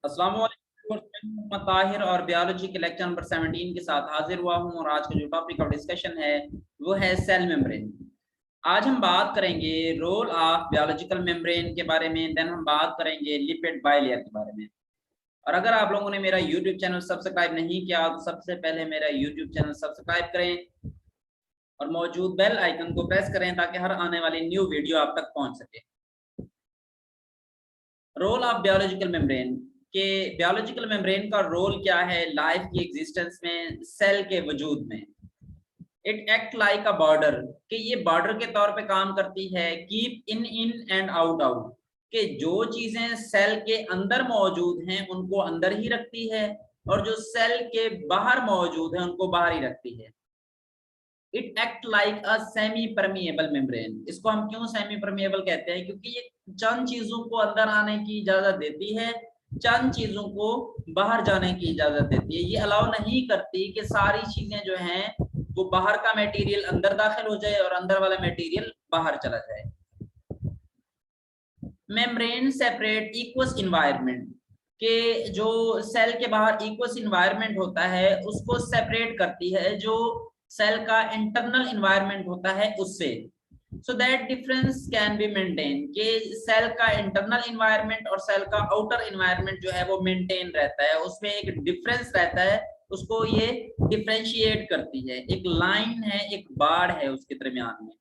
अस्सलाम वालेकुम। मोहम्मद ताहिर और बायोलॉजी के लेक्चर नंबर 17 के साथ हाजिर हुआ हूं और आज का जो टॉपिक ऑफ डिस्कशन है वो है सेल मेम्ब्रेन। आज हम बात करेंगे रोल ऑफ बायोलॉजिकल मेम्ब्रेन के बारे में, देन हम बात करेंगे लिपिड बाइलेयर के बारे में। और अगर आप लोगों ने मेरा यूट्यूब चैनल सब्सक्राइब नहीं किया तो सबसे पहले मेरा यूट्यूब चैनल सब्सक्राइब करें और मौजूद बेल आइकन को प्रेस करें ताकि हर आने वाली न्यू वीडियो आप तक पहुंच सके। रोल ऑफ बायोलॉजिकल मेम्ब्रेन के बायोलॉजिकल मेम्ब्रेन का रोल क्या है लाइफ की एग्जिस्टेंस में, सेल के वजूद में। It act like a border, कि ये बॉर्डर के तौर पे काम करती है। Keep in in and out out, कि जो चीजें सेल के अंदर मौजूद हैं उनको अंदर ही रखती है और जो सेल के बाहर मौजूद है उनको बाहर ही रखती है। It act like a semi permeable membrane. इसको हम क्यों सेमी परमिएबल कहते हैं? क्योंकि ये चंद चीजों को अंदर आने की इजाजत देती है, चंद चीजों को बाहर जाने की इजाजत देती है। ये अलाउ नहीं करती कि सारी चीजें जो हैं वो बाहर का मटेरियल अंदर दाखिल हो जाए और अंदर वाला मटेरियल बाहर चला जाए। मेम्ब्रेन सेपरेट इक्वस इन्वायरमेंट, के जो सेल के बाहर इक्वस इन्वायरमेंट होता है उसको सेपरेट करती है जो सेल का इंटरनल इन्वायरमेंट होता है उससे। So that difference can be maintain, कि सेल का इंटरनल इन्वायरमेंट और सेल का आउटर इन्वायरमेंट जो है वो मेंटेन रहता है, उसमें एक डिफरेंस रहता है, उसको ये डिफरेंशिएट करती है। एक लाइन है, एक बाड़ है उसके दरमियान में।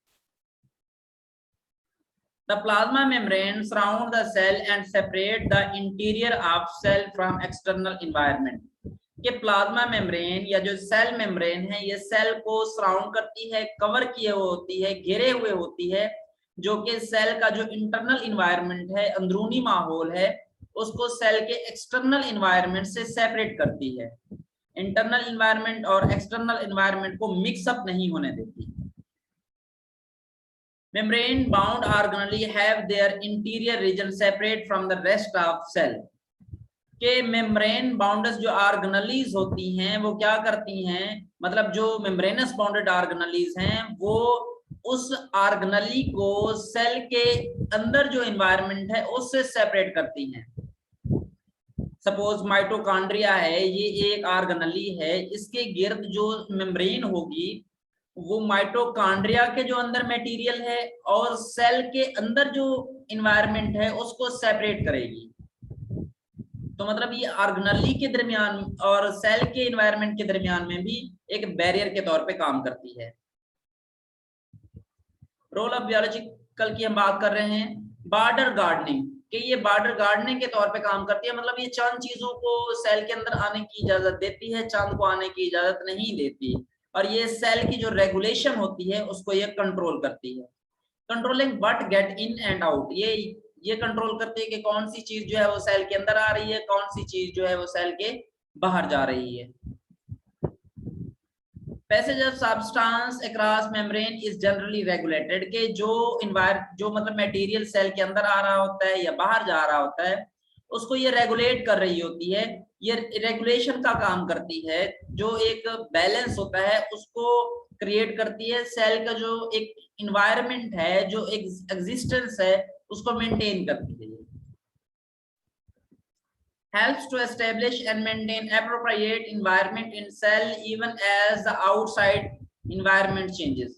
The plasma membrane surround the cell and separate the interior of cell from external environment. कि प्लाज्मा मेम्ब्रेन या जो सेल मेम्ब्रेन है ये सेल को सराउंड करती है, कवर किए हुए होती है, घेरे हुए होती है, जो कि सेल का जो इंटरनल इन्वायरमेंट है, अंदरूनी माहौल है, उसको सेल के एक्सटर्नल इन्वायरमेंट से सेपरेट करती है। इंटरनल इन्वायरमेंट और एक्सटर्नल इन्वायरमेंट को मिक्सअप नहीं होने देती। Membrane bound organelles have their interior region separate from the rest of cell. के मेम्ब्रेन बाउंडस जो ऑर्गेनेलीज होती हैं वो क्या करती हैं, मतलब जो मेम्ब्रेनस बाउंडेड ऑर्गेनेलीज हैं वो उस ऑर्गेनेली को सेल के अंदर जो एनवायरनमेंट है उससे सेपरेट करती हैं। सपोज माइटोकॉन्ड्रिया है, ये एक ऑर्गेनेली है, इसके गिर्द जो मेम्ब्रेन होगी वो माइटोकॉन्ड्रिया के जो अंदर मटेरियल है और सेल के अंदर जो इन्वायरमेंट है उसको सेपरेट करेगी। तो मतलब ये ऑर्गेनेली के दरमियान और सेल के इन्वायरमेंट के दरमियान में भी एक बैरियर के तौर पे काम करती है। रोल ऑफ बायोलॉजिकल की हम बात कर रहे हैं। बॉर्डर गार्डनिंग, कि ये बॉर्डर गार्डनिंग के तौर पे काम करती है, मतलब ये चंद चीजों को सेल के अंदर आने की इजाजत देती है, चंद को आने की इजाजत नहीं देती, और ये सेल की जो रेगुलेशन होती है उसको ये कंट्रोल करती है। Controlling what get in and out, ये कंट्रोल करती है कि कौन सी चीज जो है वो सेल के अंदर आ रही है, कौन सी चीज जो है वो सेल के बाहर जा रही है। Passage of substance across membrane is generally regulated, के जो मतलब मटेरियल सेल के अंदर आ रहा होता है या बाहर जा रहा होता है उसको ये रेगुलेट कर रही होती है। ये रेगुलेशन का काम करती है, जो एक बैलेंस होता है उसको क्रिएट करती है। सेल का जो एक इन्वायरमेंट है, जो एक एग्जिस्टेंस है उसको मेंटेन करती है। helps to establish and maintain appropriate environment in cell even as the outside environment changes,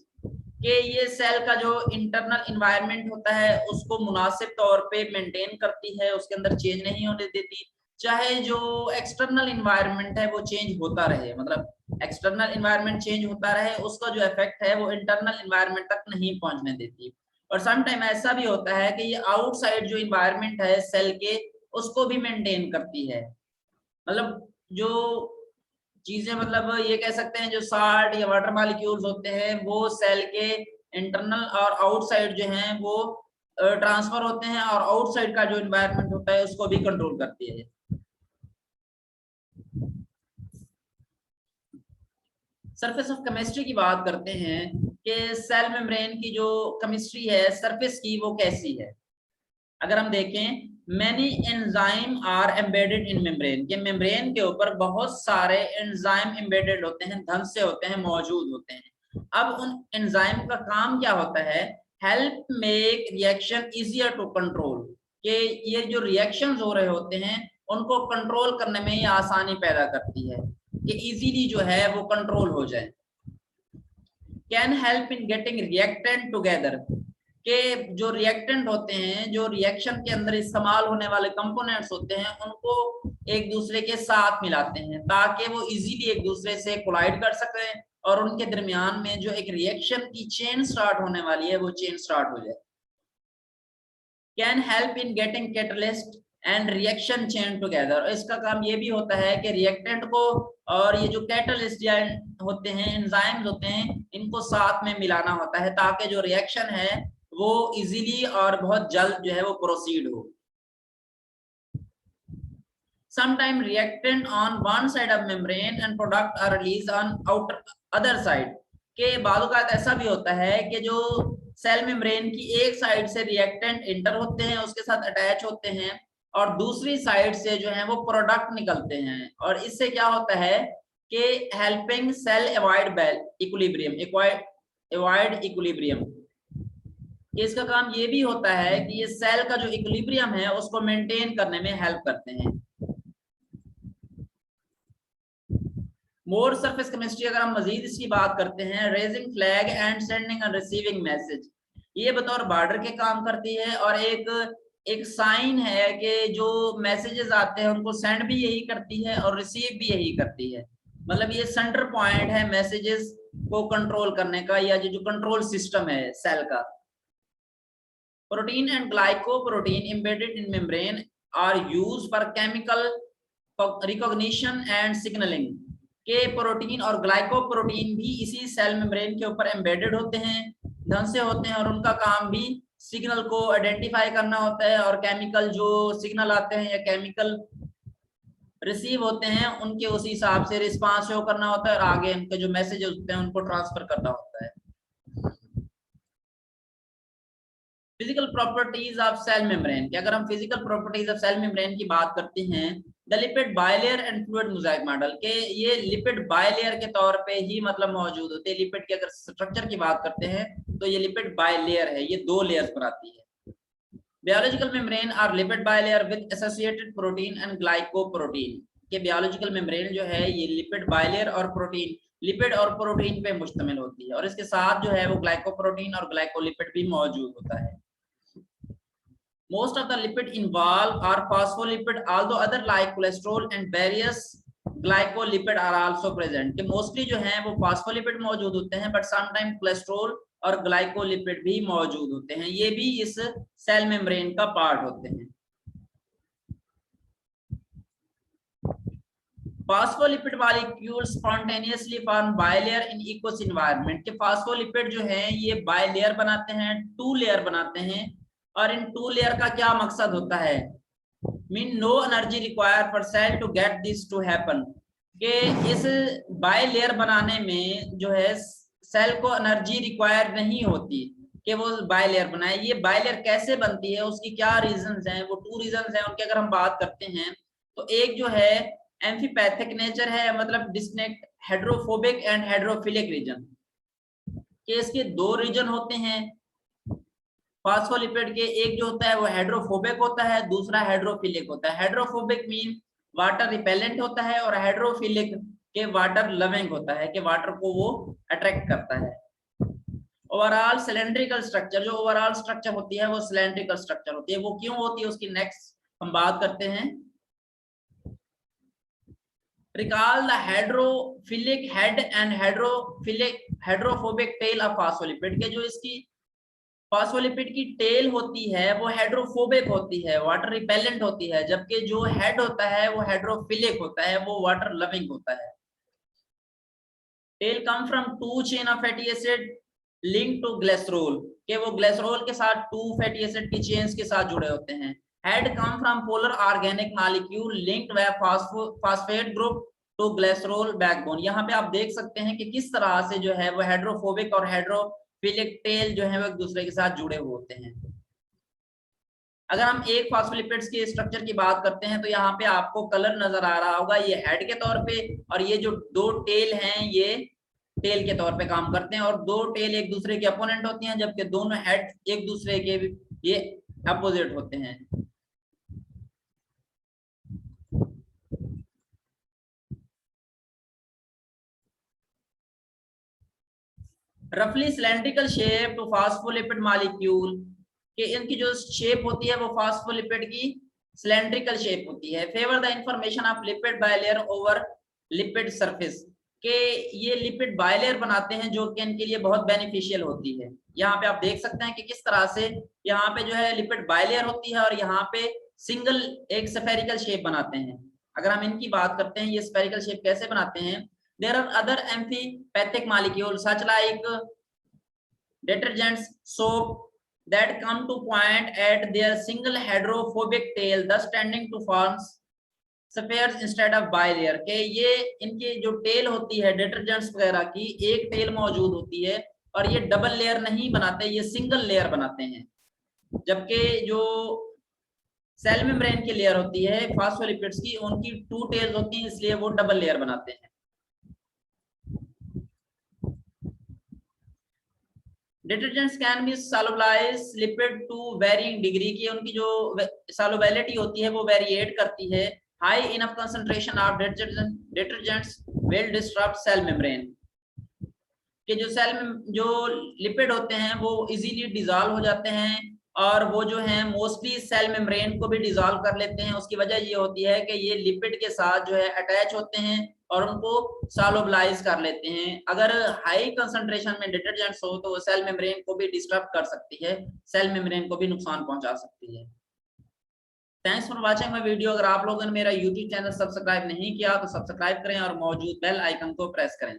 कि ये सेल का जो इंटरनल इन्वायरमेंट होता है उसको मुनासिब तौर पे मेंटेन करती है, उसके अंदर चेंज नहीं होने देती, चाहे जो एक्सटर्नल इन्वायरमेंट है वो चेंज होता रहे, मतलब एक्सटर्नल इन्वायरमेंट चेंज होता रहे, उसका जो इफेक्ट है वो इंटरनल इन्वायरमेंट तक नहीं पहुंचने देती। और सम टाइम ऐसा भी होता है कि ये आउटसाइड जो इन्वायरमेंट है सेल के उसको भी मेंटेन करती है। मतलब जो चीजें, मतलब ये कह सकते हैं जो साल्ट या वाटर मॉलिक्यूल्स होते हैं वो सेल के इंटरनल और आउटसाइड जो हैं वो ट्रांसफर होते हैं और आउटसाइड का जो एनवायरनमेंट होता है उसको भी कंट्रोल करती है। सरफेस ऑफ केमिस्ट्री की बात करते हैं कि सेल मेम्ब्रेन की जो केमिस्ट्री है सरफेस की वो कैसी है। अगर हम देखें, many enzyme are embedded in membrane, के मेम्ब्रेन के ऊपर बहुत सारे एंजाइम एम्बेडेड होते हैं, ढंग से होते हैं, मौजूद होते हैं। अब उन एंजाइम का काम क्या होता है? Help make reaction easier to control, के ये जो रिएक्शंस हो रहे होते हैं उनको कंट्रोल करने में ये आसानी पैदा करती है कि इजीली जो है वो कंट्रोल हो जाए। Can help in getting reactant together, के जो रिएक्टेंट होते हैं, जो रिएक्शन के अंदर इस्तेमाल होने वाले कंपोनेंट्स होते हैं, उनको एक दूसरे के साथ मिलाते हैं ताकि वो इजीली एक दूसरे से कोलाइड कर सकें और उनके दरमियान में जो एक रिएक्शन की चेन स्टार्ट होने वाली है वो चेन स्टार्ट हो जाए। Can help in getting catalyst and reaction chain together, इसका काम ये भी होता है कि रिएक्टेंट को और ये जो कैटलिस्ट होते हैं, एंजाइम्स होते हैं, इनको साथ में मिलाना होता है ताकि जो रिएक्शन है वो इजीली और बहुत जल्द जो है वो प्रोसीड हो। Sometime reactant on one side of membrane and product are released on outer other side, के बालूकात ऐसा भी होता है कि जो सेल मेम्ब्रेन की एक साइड से रिएक्टेंट इंटर होते हैं, उसके साथ अटैच होते हैं, और दूसरी साइड से जो है वो प्रोडक्ट निकलते हैं, और इससे क्या होता है कि हेल्पिंग सेल अवॉइड इक्विलिब्रियम। इसका काम ये भी होता है कि ये सेल का जो इक्विलिब्रियम है उसको मेंटेन करने में हेल्प करते हैं। मोर सरफेस केमिस्ट्री, अगर हम मजीद इसकी बात करते हैं, raising flag and sending end receiving message, ये बतौर बॉर्डर के काम करती है, और एक साइन है कि जो मैसेजेस आते हैं उनको सेंड भी यही करती है और रिसीव भी यही करती है। मतलब ये सेंटर पॉइंट है मैसेजेस को कंट्रोल करने का, या जो कंट्रोल सिस्टम है सेल का। Protein and glycoprotein embedded in membrane are used for chemical recognition and signalling, के प्रोटीन और ग्लाइकोप्रोटीन भी इसी सेल मेम्ब्रेन के ऊपर एम्बेडेड होते हैं, ढंग से होते हैं, और उनका काम भी सिग्नल को आइडेंटिफाई करना होता है, और केमिकल जो सिग्नल आते हैं या केमिकल रिसीव होते हैं उनके उसी हिसाब से रिस्पांस शो करना होता है, और आगे उनके जो मैसेज होते हैं उनको ट्रांसफर करना होता है। Physical properties of cell membrane, कि अगर हम physical properties of cell membrane की बात करते हैं, the lipid bilayer and fluid mosaic model, के ये लिपिड बायलेयर के तौर पे ही मतलब मौजूद होते हैं। लिपिड के अगर स्ट्रक्चर की बात करते हैं तो ये लिपिड बायलेयर है, ये 2 लेयर्स बनाती है। Biological membrane are lipid bilayer with associated protein and glycoprotein, के बायोलॉजिकल मेम्ब्रेन जो है ये लिपिड बायलेयर और प्रोटीन, लिपिड और प्रोटीन पे मुश्तमिल होती है, और इसके साथ जो है वो ग्लाइकोप्रोटीन और ग्लाइकोलिपिड भी मौजूद होता है। Most of the lipid involved are phospholipid, although other like cholesterol and various glycolipid are also present, कि mostly जो हैं वो phospholipid मौजूद होते हैं, but sometimes cholesterol और glycolipid भी मौजूद होते हैं, ये भी इस सेल मेम्ब्रेन का पार्ट होते हैं। Phospholipid molecules spontaneously form bilayer in aqueous environment, के phospholipid जो हैं ये bilayer बनाते हैं, 2 लेयर बनाते हैं, और इन 2 लेयर का क्या मकसद होता है, mean no energy require for cell to get this to happen, कि इस बाय लेयर बनाने में जो है सेल को एनर्जी रिक्वायर नहीं होती कि वो बाय लेयर बनाए। ये बाय लेयर कैसे बनती है, उसकी क्या रीजंस हैं, वो 2 रीजंस हैं उनके अगर हम बात करते हैं तो एक जो है एम्फीपैथिक नेचर है, मतलब distinct hydrophobic and hydrophilic region, कि इसके 2 रीजन होते हैं फास्फोलिपिड के, एक जो होता है वो हाइड्रोफोबिक होता है, दूसरा हाइड्रोफिलिक होता है। हाइड्रोफोबिक मीन वाटर रिपेलेंट होता है, और हाइड्रोफिलिक के वाटर लविंग होता है, कि वाटर को वो अट्रैक्ट करता है। ओवरऑल सिलेंड्रिकल स्ट्रक्चर, जो ओवरऑल स्ट्रक्चर होती है वो सिलेंड्रिकल स्ट्रक्चर होती है। वो क्यों होती है उसकी नेक्स्ट हम बात करते हैं। Recall the hydrophilic head and hydrophobic tail of phospholipid, के जो इसकी फॉस्फोलिपिड की टेल होती है वो हाइड्रोफोबिक होती है, वाटर रिपेलेंट होती है, जबकि जो हेड होता है वो हाइड्रोफिलिक होता है, वो वाटर लविंग होता है। Tail come from 2 chain of fatty acid link to glycerol, के वो ग्लिसरॉल के साथ 2 फैटी एसिड की चेन्स के साथ जुड़े होते हैं। Head come from polar organic molecule linked by phosphate group to glycerol backbone. यहाँ पे आप देख सकते हैं कि किस तरह से जो है वो हाइड्रोफोबिक और हाइड्रोफिलिक टेल जो है वो एक दूसरे के साथ जुड़े हुए होते हैं। अगर हम एक फॉस्फोलिपिड्स के स्ट्रक्चर की बात करते हैं तो यहाँ पे आपको कलर नजर आ रहा होगा, ये हेड के तौर पे, और ये जो 2 टेल हैं ये टेल के तौर पे काम करते हैं, और 2 टेल एक दूसरे के अपोनेंट होती हैं, जबकि दोनों हेड एक दूसरे के ये अपोजिट होते हैं। रफली cylindrical shape to phospholipid molecule, कि इनकी जो शेप होती है वो फास्फोलिपिड की सिलेंड्रिकल शेप होती है। Favour the information of lipid bilayer over lipid surface, के ये लिपिड बायलेयर बनाते हैं जो कि इनके लिए बहुत बेनिफिशियल होती है। यहाँ पे आप देख सकते हैं कि किस तरह से यहाँ पे जो है लिपिड बायलेयर होती है और यहाँ पे सिंगल एक स्फेरिकल शेप बनाते हैं। अगर हम इनकी बात करते हैं ये स्फेरिकल शेप कैसे बनाते हैं, there are other amphipathic molecule such like detergents, soap that come to point at their single hydrophobic tail, thus tending to form spheres instead of bilayer, के ये इनकी जो टेल होती है डिटर्जेंट्स वगैरह की एक टेल मौजूद होती है और ये डबल लेयर नहीं बनाते, ये सिंगल लेयर बनाते हैं। जबकि जो सेल मेम्ब्रेन की लेयर होती है फास्फोलिपिड्स की, उनकी 2 टेल्स होती हैं, इसलिए वो डबल लेयर बनाते हैं। Detergents can be solubilize lipid to varying degree, की उनकी जो सॉल्युबिलिटी होती है वो वेरिएट करती है। High enough concentration of detergents will disturb cell membrane, कि जो लिपिड होते हैं वो इजीली डिसॉल्व हो जाते हैं और वो जो है मोस्टली सेल मेम्ब्रेन को भी डिसॉल्व कर लेते हैं। उसकी वजह ये होती है कि ये लिपिड के साथ जो है अटैच होते हैं और उनको सॉल्युबलाइज कर लेते हैं। अगर हाई कंसंट्रेशन में डिटर्जेंट्स हो तो वो सेल मेम्ब्रेन को भी डिस्टर्ब कर सकती है, सेल मेम्ब्रेन को भी नुकसान पहुंचा सकती है। Thanks for watching my video. अगर आप लोगों ने मेरा यूट्यूब चैनल सब्सक्राइब नहीं किया तो सब्सक्राइब करें और मौजूद बेल आइकन को प्रेस करें।